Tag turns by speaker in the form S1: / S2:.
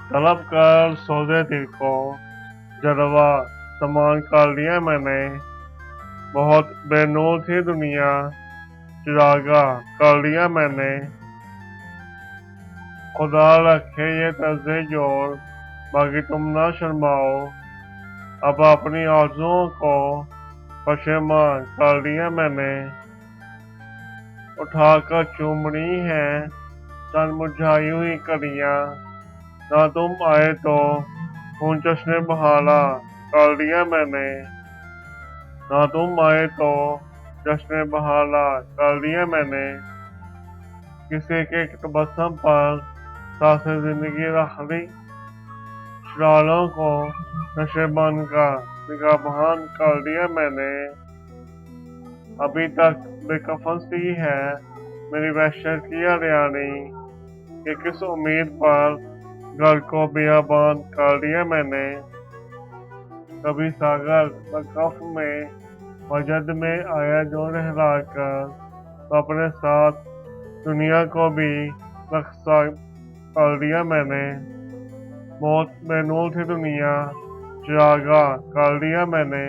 S1: तलब कर सौदे दिल को जलवा सामान कर लिया मैंने। बहुत बेनूर थी दुनिया, चिरागा कर लिया मैंने। खुदा रखे ये तर्ज़े जोर, बाकी तुम ना शर्माओ। अब अपनी आरज़ुओं को पशेमान कर लिया मैंने। उठाकर चूमनी है तन मुरझाई हुई कलियां, ना तुम आए तो खून जश्न बहारा कर लिया मैंने। ना तुम आए तो जश्न बहारा कर लिया मैंने। किसी के तबस्सुम पर सांसें जिंदगी रख ली, शरारों को नशे का निगाहबान कर लिया मैंने। अभी तक बेकफन सी है मेरी वहशत की हरियाणी, कि किस उम्मीद पर घर को बियाबान कर लिया मैंने। कभी सागर बकफ में वजद में आया जो लहरा कर, तो अपने साथ दुनिया को भी रक्सा कर लिया मैंने। बहुत बेनूर थी दुनिया, चिरागा कर लिया मैंने।